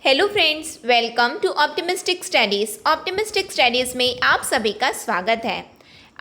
Hello friends, welcome to optimistic studies. Optimistic studies में आप सभी का स्वागत है।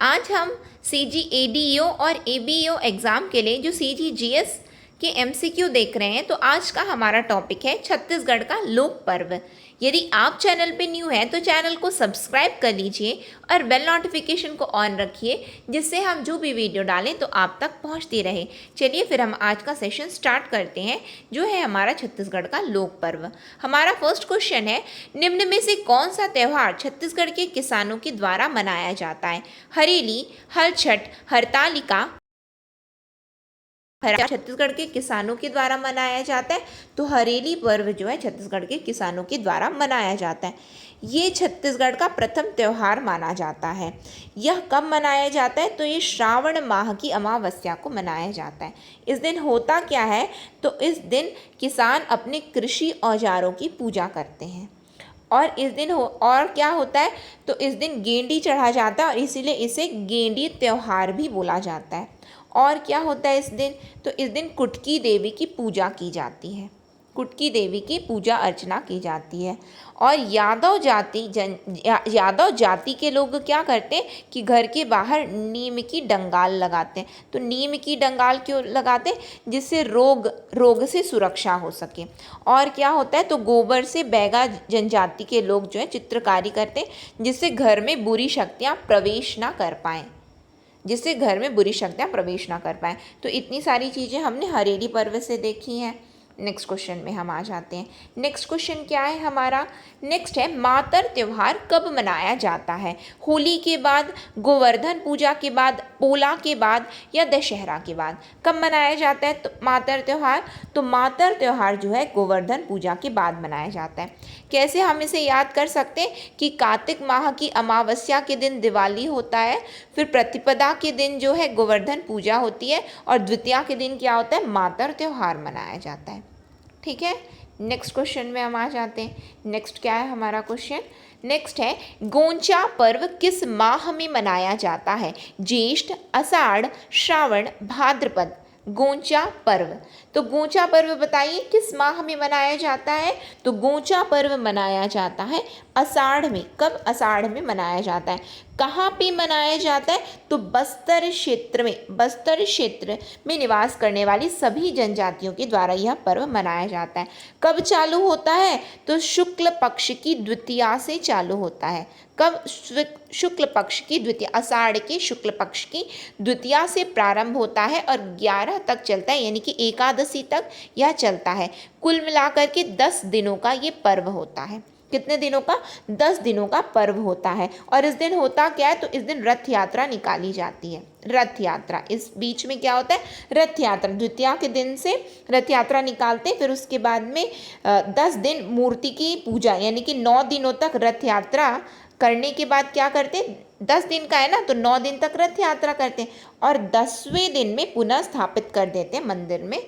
आज हम सीजी एडीईओ और एबीईओ एग्ज़ाम के लिए जो सीजी जीएस के एमसीक्यू देख रहे हैं, तो आज का हमारा टॉपिक है छत्तीसगढ़ का लोक पर्व। यदि आप चैनल पे न्यू हैं तो चैनल को सब्सक्राइब कर लीजिए और बेल नोटिफिकेशन को ऑन रखिए, जिससे हम जो भी वीडियो डालें तो आप तक पहुंचती रहे। चलिए फिर हम आज का सेशन स्टार्ट करते हैं, जो है हमारा छत्तीसगढ़ का लोक पर्व। हमारा फर्स्ट क्वेश्चन है, निम्न में से कौन सा त्यौहार छत्तीसगढ़ के किसानों के द्वारा मनाया जाता है? हरेली, हल छठ, हरतालिका छत्तीसगढ़ के किसानों के द्वारा मनाया जाता है। तो हरेली पर्व जो है छत्तीसगढ़ के किसानों के द्वारा मनाया जाता है। ये छत्तीसगढ़ का प्रथम त्यौहार माना जाता है। यह कब मनाया जाता है? तो ये श्रावण माह की अमावस्या को मनाया जाता है। इस दिन होता क्या है? तो इस दिन किसान अपने कृषि औजारों की पूजा करते हैं और इस दिन और क्या होता है? तो इस दिन गेंडी चढ़ा जाता है और इसीलिए इसे गेंडी त्यौहार भी बोला जाता है। और क्या होता है इस दिन? तो इस दिन कुटकी देवी की पूजा की जाती है। कुटकी देवी की पूजा अर्चना की जाती है। और यादव जाति के लोग क्या करते हैं कि घर के बाहर नीम की डंगाल लगाते हैं। तो नीम की डंगाल क्यों लगाते हैं? जिससे रोग से सुरक्षा हो सके। और क्या होता है? तो गोबर से बैगा जनजाति के लोग जो है चित्रकारी करते हैं, जिससे घर में बुरी शक्तियाँ प्रवेश ना कर पाएँ। तो इतनी सारी चीज़ें हमने हरेली पर्व से देखी हैं। नेक्स्ट क्वेश्चन में हम आ जाते हैं। नेक्स्ट क्वेश्चन क्या है हमारा? नेक्स्ट है, मातर त्यौहार कब मनाया जाता है? होली के बाद, गोवर्धन पूजा के बाद, पोला के बाद या दशहरा के बाद? कब मनाया जाता है तो मातर त्यौहार? तो मातर त्यौहार जो है गोवर्धन पूजा के बाद मनाया जाता है। कैसे हम इसे याद कर सकते हैं कि कार्तिक माह की अमावस्या के दिन दिवाली होता है, फिर प्रतिपदा के दिन जो है गोवर्धन पूजा होती है और द्वितीया के दिन क्या होता है? मातर त्यौहार मनाया जाता है। ठीक है, नेक्स्ट क्वेश्चन में हम आ जाते हैं। नेक्स्ट क्या है हमारा क्वेश्चन? नेक्स्ट है, गोंचा पर्व किस माह में मनाया जाता है? ज्येष्ठ, आषाढ़, श्रावण, भाद्रपद? गोंचा पर्व। तो गोंचा पर्व बताइए किस माह में मनाया जाता है? तो गोंचा पर्व मनाया जाता है आषाढ़ में। कब? आषाढ़ में मनाया जाता है। कहाँ पे मनाया जाता है? तो बस्तर क्षेत्र में निवास करने वाली सभी जनजातियों के द्वारा यह पर्व मनाया जाता है। कब चालू होता है? तो शुक्ल पक्ष की द्वितीया से चालू होता है। कब? शुक्ल पक्ष की द्वितीया, आषाढ़ के शुक्ल पक्ष की द्वितीया से प्रारंभ होता है और 11 तक चलता है, यानी कि एकादशी तक यह चलता है। कुल मिलाकर के 10 दिनों का ये पर्व होता है। कितने दिनों का? 10 दिनों का पर्व होता है। और इस दिन होता क्या है? तो इस दिन रथ यात्रा निकाली जाती है। रथ यात्रा, इस बीच में क्या होता है? रथ यात्रा, द्वितीया के दिन से रथ यात्रा निकालते हैं। फिर उसके बाद में 10 दिन मूर्ति की पूजा, यानी कि 9 दिनों तक रथ यात्रा करने के बाद क्या करते हैं? 10 दिन का है ना, तो 9 दिन तक रथ यात्रा करते हैं और 10वें दिन में पुनः स्थापित कर देते हैं मंदिर में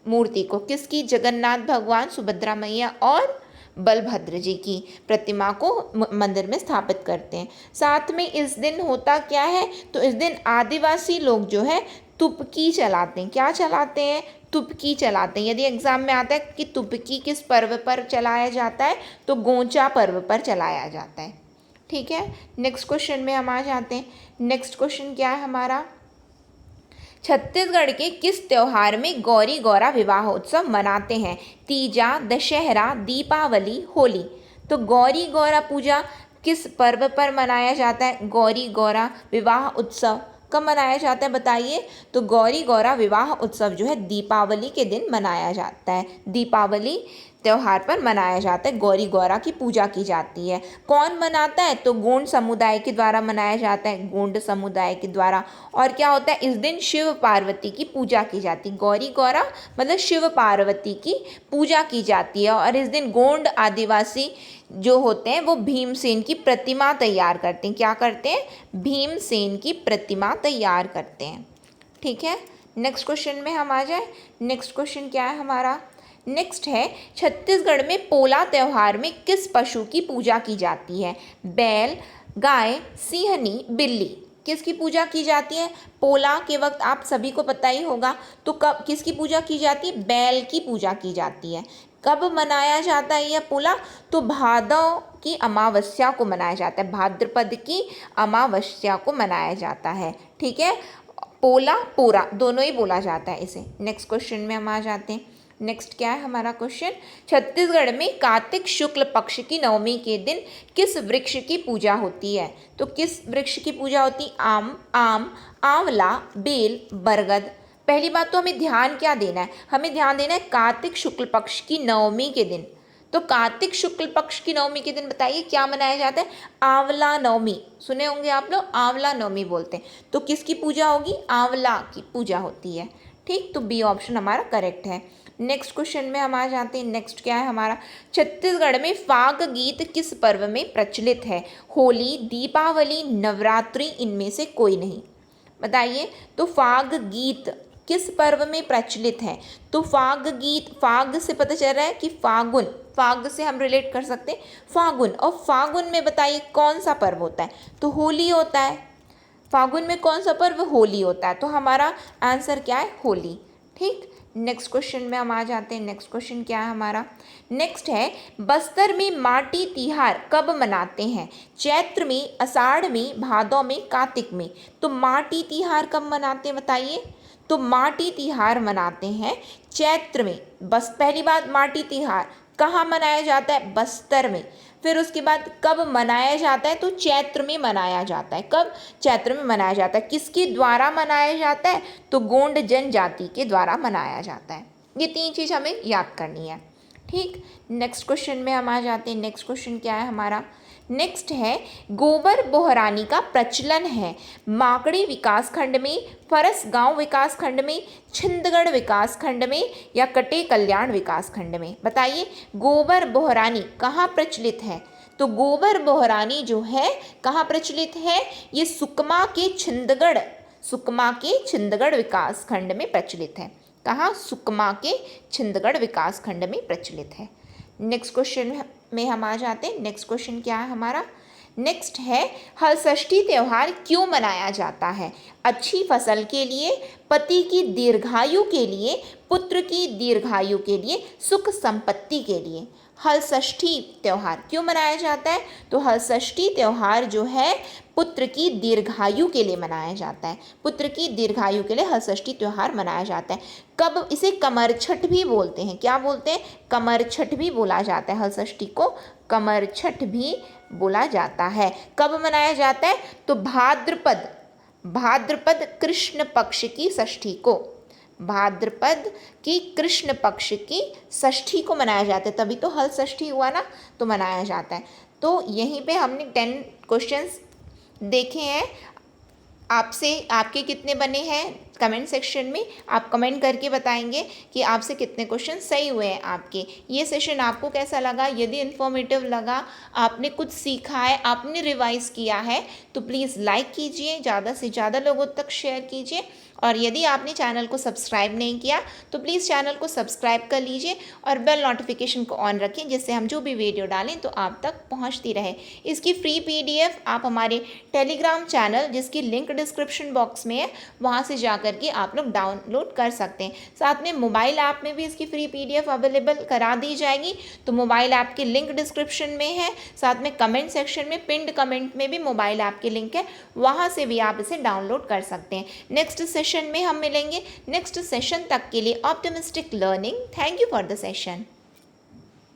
मूर्ति को। किसकी? जगन्नाथ भगवान, सुभद्रा मैया और बलभद्र जी की प्रतिमा को मंदिर में स्थापित करते हैं। साथ में इस दिन होता क्या है? तो इस दिन आदिवासी लोग जो है तुपकी चलाते हैं। क्या चलाते हैं? तुपकी चलाते हैं। यदि एग्जाम में आता है कि तुपकी किस पर्व पर चलाया जाता है, तो गोंचा पर्व पर चलाया जाता है। ठीक है, नेक्स्ट क्वेश्चन में हम आ जाते हैं। नेक्स्ट क्वेश्चन क्या है हमारा? छत्तीसगढ़ के किस त्योहार में गौरी गौरा विवाहोत्सव मनाते हैं? तीजा, दशहरा, दीपावली, होली? तो गौरी गौरा पूजा किस पर्व पर मनाया जाता है? गौरी गौरा विवाह उत्सव कब मनाया जाता है बताइए? तो गौरी गौरा विवाह उत्सव जो है दीपावली के दिन मनाया जाता है। दीपावली त्यौहार पर मनाया जाता है, गौरी गौरा की पूजा की जाती है। कौन मनाता है? तो गोंड समुदाय के द्वारा मनाया जाता है, गोंड समुदाय के द्वारा। और क्या होता है? इस दिन शिव पार्वती की पूजा की जाती है। गौरी गौरा मतलब शिव पार्वती की पूजा की जाती है। और इस दिन गोंड आदिवासी जो होते हैं वो भीमसेन की प्रतिमा तैयार करते हैं। क्या करते हैं? भीमसेन की प्रतिमा तैयार करते हैं। ठीक है, नेक्स्ट क्वेश्चन में हम आ जाए। नेक्स्ट क्वेश्चन क्या है हमारा? नेक्स्ट है, छत्तीसगढ़ में पोला त्यौहार में किस पशु की पूजा की जाती है? बैल, गाय, सिंहनी, बिल्ली? किसकी पूजा की जाती है? पोला के वक्त आप सभी को पता ही होगा। तो कब किसकी पूजा की जाती है? बैल की पूजा की जाती है। कब मनाया जाता है यह पोला? तो भादव की अमावस्या को मनाया जाता है, भाद्रपद की अमावस्या को मनाया जाता है। ठीक है, पोला पोरा दोनों ही बोला जाता है इसे। नेक्स्ट क्वेश्चन में हम आ जाते हैं। नेक्स्ट क्या है हमारा क्वेश्चन? छत्तीसगढ़ में कार्तिक शुक्ल पक्ष की नवमी के दिन किस वृक्ष की पूजा होती है? तो किस वृक्ष की पूजा होती? आम, आंवला, बेल, बरगद। पहली बात तो हमें ध्यान क्या देना है? हमें ध्यान देना है कार्तिक शुक्ल पक्ष की नवमी के दिन। तो कार्तिक शुक्ल पक्ष की नवमी के दिन बताइए क्या मनाया जाता है? आंवला नवमी। सुने होंगे आप लोग, आंवला नवमी बोलते हैं। तो किसकी पूजा होगी? आंवला की पूजा होती है। ठीक, तो बी ऑप्शन हमारा करेक्ट है। नेक्स्ट क्वेश्चन में हम आ जाते हैं। नेक्स्ट क्या है हमारा? छत्तीसगढ़ में फाग गीत किस पर्व में प्रचलित है? होली, दीपावली, नवरात्रि, इनमें से कोई नहीं। बताइए, तो फाग गीत किस पर्व में प्रचलित है? तो फाग गीत, फाग से पता चल रहा है कि फागुन, फाग से हम रिलेट कर सकते हैं फागुन। और फागुन में बताइए कौन सा पर्व होता है? तो होली होता है। फागुन में कौन सा पर्व? होली होता है। तो हमारा आंसर क्या है? होली। ठीक, नेक्स्ट क्वेश्चन में हम आ जाते हैं। नेक्स्ट क्वेश्चन क्या है हमारा? नेक्स्ट है, बस्तर में माटी तिहार कब मनाते हैं? चैत्र में, आषाढ़ में, भादौ में, कार्तिक में। तो माटी तिहार कब मनाते हैं बताइए? तो माटी तिहार मनाते हैं चैत्र में। बस पहली बात, माटी तिहार कहाँ मनाया जाता है? बस्तर में। फिर उसके बाद कब मनाया जाता है? तो चैत्र में मनाया जाता है। कब? चैत्र में मनाया जाता है। किसके द्वारा मनाया जाता है? तो गोंड जनजाति के द्वारा मनाया जाता है। ये तीन चीज़ हमें याद करनी है। ठीक, नेक्स्ट क्वेश्चन में हम आ जाते हैं। नेक्स्ट क्वेश्चन क्या है हमारा? नेक्स्ट है, गोबर बोहरानी का प्रचलन है माकड़ी विकासखंड में, फरसगांव विकासखंड में, छिंदगढ़ विकासखंड में, या कटे कल्याण विकासखंड में। बताइए, गोबर बोहरानी कहाँ प्रचलित है? तो गोबर बोहरानी जो है कहाँ प्रचलित है? ये सुकमा के छिंदगढ़ विकासखंड में प्रचलित है। कहाँ? सुकमा के छिंदगढ़ विकासखंड में प्रचलित है। नेक्स्ट क्वेश्चन में हम आ जाते हैं। नेक्स्ट क्वेश्चन क्या है हमारा? नेक्स्ट है, हलषष्ठी त्यौहार क्यों मनाया जाता है? अच्छी फसल के लिए, पति की दीर्घायु के लिए, पुत्र की दीर्घायु के लिए, सुख संपत्ति के लिए। हलषष्ठी त्यौहार क्यों मनाया जाता है? तो हलषष्ठी त्यौहार जो है पुत्र की दीर्घायु के लिए मनाया जाता है। पुत्र की दीर्घायु के लिए हलषष्ठी त्यौहार मनाया जाता है। कब? इसे कमरछठ भी बोलते हैं। क्या बोलते हैं? कमरछठ भी बोला जाता है। हलषष्ठी को कमरछठ भी बोला जाता है। कब मनाया जाता है? तो भाद्रपद कृष्ण पक्ष की षष्ठी को, भाद्रपद की कृष्ण पक्ष की षष्ठी को मनाया जाता है। तभी तो हल षष्ठी हुआ ना, तो मनाया जाता है। तो यहीं पे हमने 10 क्वेश्चंस देखे हैं। आपसे आपके कितने बने हैं कमेंट सेक्शन में आप कमेंट करके बताएंगे कि आपसे कितने क्वेश्चन सही हुए हैं आपके। ये सेशन आपको कैसा लगा? यदि इन्फॉर्मेटिव लगा, आपने कुछ सीखा है, आपने रिवाइज किया है, तो प्लीज़ लाइक कीजिए, ज़्यादा से ज़्यादा लोगों तक शेयर कीजिए। और यदि आपने चैनल को सब्सक्राइब नहीं किया तो प्लीज़ चैनल को सब्सक्राइब कर लीजिए और बेल नोटिफिकेशन को ऑन रखें, जिससे हम जो भी वीडियो डालें तो आप तक पहुंचती रहे। इसकी फ्री PDF आप हमारे टेलीग्राम चैनल, जिसकी लिंक डिस्क्रिप्शन बॉक्स में है, वहां से जा करके आप लोग डाउनलोड कर सकते हैं। साथ में मोबाइल ऐप में भी इसकी फ्री PDF अवेलेबल करा दी जाएगी। तो मोबाइल ऐप की लिंक डिस्क्रिप्शन में है, साथ में कमेंट सेक्शन में पिंड कमेंट में भी मोबाइल ऐप की लिंक है, वहाँ से भी आप इसे डाउनलोड कर सकते हैं। नेक्स्ट सेशन में हम मिलेंगे। नेक्स्ट सेशन तक के लिए optimistic learning. Thank you for the session.